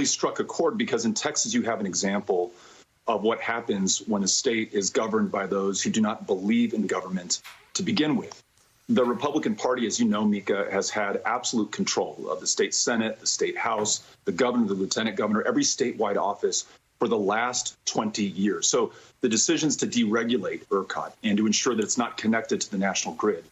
really struck a chord because in Texas, you have an example of what happens when a state is governed by those who do not believe in government to begin with. The Republican Party, as you know, Mika, has had absolute control of the state Senate, the state House, the governor, the lieutenant governor, every statewide office for the last 20 years. So the decisions to deregulate ERCOT and to ensure that it's not connected to the national grid,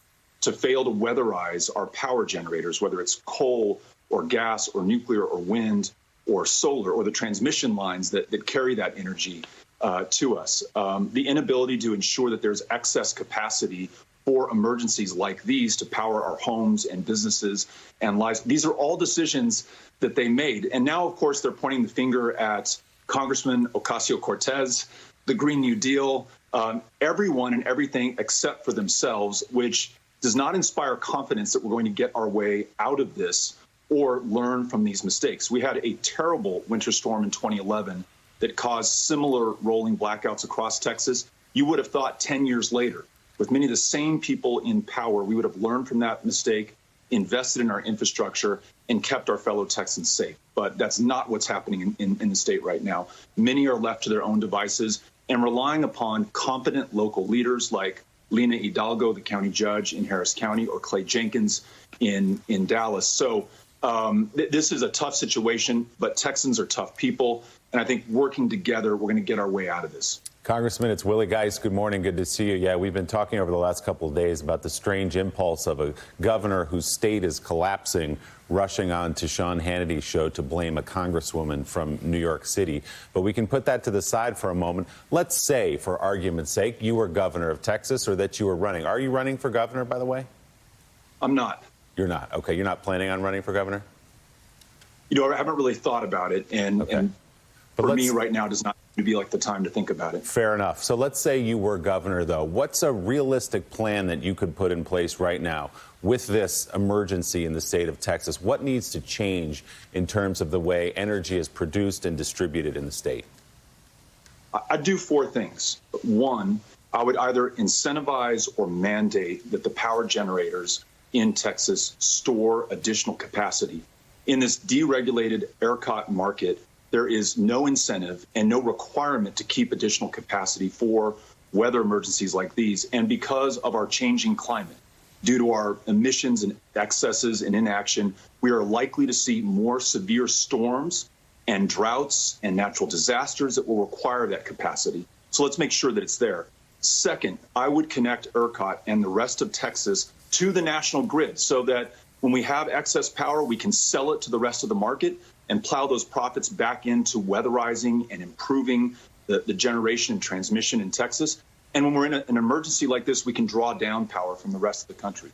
to fail to weatherize our power generators, whether it's coal or gas or nuclear or wind or solar or the transmission lines that carry that energy to us, the inability to ensure that there's excess capacity for emergencies like these to power our homes and businesses and lives. These are all decisions that they made. And now, of course, they're pointing the finger at Congressman Ocasio-Cortez, the Green New Deal, everyone and everything except for themselves, which does not inspire confidence that we're going to get our way out of this or learn from these mistakes. We had a terrible winter storm in 2011 that caused similar rolling blackouts across Texas. You would have thought 10 years later, with many of the same people in power, we would have learned from that mistake, invested in our infrastructure, and kept our fellow Texans safe. But that's not what's happening in the state right now. Many are left to their own devices and relying upon competent local leaders like Lina Hidalgo, the county judge in Harris County, or Clay Jenkins in Dallas. So this is a tough situation, but Texans are tough people. And I think working together, we're going to get our way out of this. Congressman, it's Willie Geist. Good morning. Good to see you. Yeah, we've been talking over the last couple of days about the strange impulse of a governor whose state is collapsing, rushing on to Sean Hannity's show to blame a congresswoman from New York City. But we can put that to the side for a moment. Let's say, for argument's sake, you were governor of Texas or that you were running. Are you running for governor, by the way? I'm not. You're not. OK, you're not planning on running for governor? You know, I haven't really thought about it. And for me right now does not be like the time to think about it. Fair enough. So let's say you were governor, though. What's a realistic plan that you could put in place right now with this emergency in the state of Texas? What needs to change in terms of the way energy is produced and distributed in the state? I'd do four things. One, I would either incentivize or mandate that the power generators in Texas store additional capacity. In this deregulated ERCOT market, there is no incentive and no requirement to keep additional capacity for weather emergencies like these. And because of our changing climate, due to our emissions and excesses and inaction, we are likely to see more severe storms and droughts and natural disasters that will require that capacity. So let's make sure that it's there. Second, I would connect ERCOT and the rest of Texas to the national grid so that when we have excess power, we can sell it to the rest of the market and plow those profits back into weatherizing and improving the generation and transmission in Texas. And when we're in an emergency like this, we can draw down power from the rest of the country.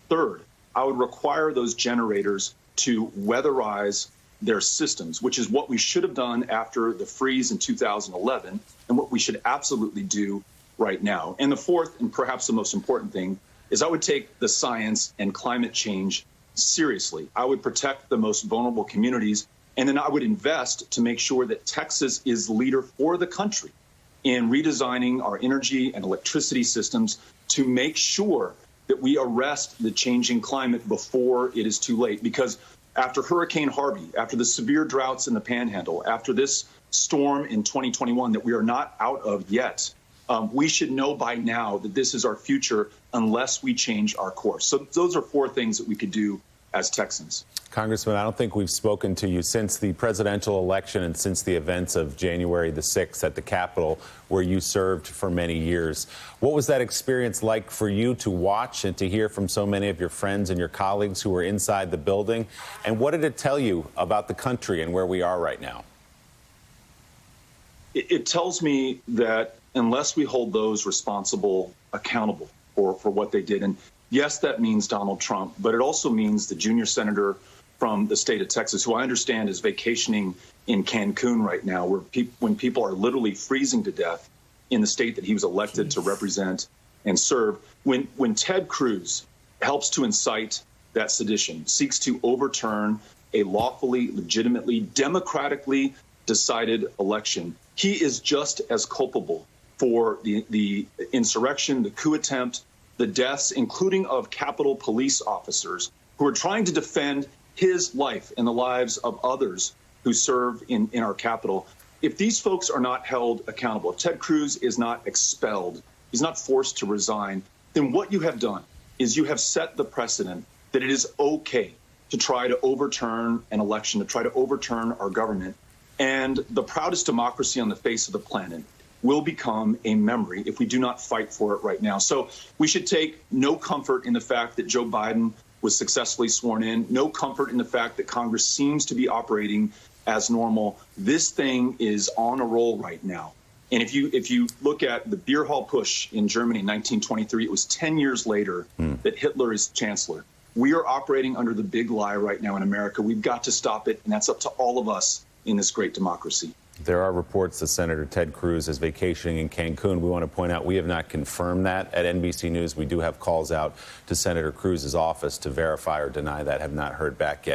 Third, I would require those generators to weatherize their systems, which is what we should have done after the freeze in 2011 and what we should absolutely do right now. And the fourth, and perhaps the most important thing, is I would take the science and climate change seriously. I would protect the most vulnerable communities. And then I would invest to make sure that Texas is the leader for the country in redesigning our energy and electricity systems to make sure that we arrest the changing climate before it is too late. Because after Hurricane Harvey, after the severe droughts in the Panhandle, after this storm in 2021 that we are not out of yet, we should know by now that this is our future unless we change our course. So those are four things that we could do as Texans. Congressman, I don't think we've spoken to you since the presidential election and since the events of January the 6th at the Capitol, where you served for many years. What was that experience like for you to watch and to hear from so many of your friends and your colleagues who were inside the building? And what did it tell you about the country and where we are right now? It tells me that unless we hold those responsible accountable for what they did, and yes, that means Donald Trump, but it also means the junior senator from the state of Texas, who I understand is vacationing in Cancun right now, where when people are literally freezing to death in the state that he was elected to represent and serve. When Ted Cruz helps to incite that sedition, seeks to overturn a lawfully, legitimately, democratically decided election, he is just as culpable for the insurrection, the coup attempt, the deaths, including of Capitol Police officers who are trying to defend his life and the lives of others who serve in our capital, if these folks are not held accountable, if Ted Cruz is not expelled, he's not forced to resign, then what you have done is you have set the precedent that it is okay to try to overturn an election, to try to overturn our government. And the proudest democracy on the face of the planet will become a memory if we do not fight for it right now. So we should take no comfort in the fact that Joe Biden was successfully sworn in, no comfort in the fact that Congress seems to be operating as normal. This thing is on a roll right now. And if you look at the beer hall push in Germany in 1923, it was 10 years later that Hitler is chancellor. We are operating under the big lie right now in America. We've got to stop it, and that's up to all of us in this great democracy. There are reports that Senator Ted Cruz is vacationing in Cancun. We want to point out we have not confirmed that at NBC News. We do have calls out to Senator Cruz's office to verify or deny that. Have not heard back yet.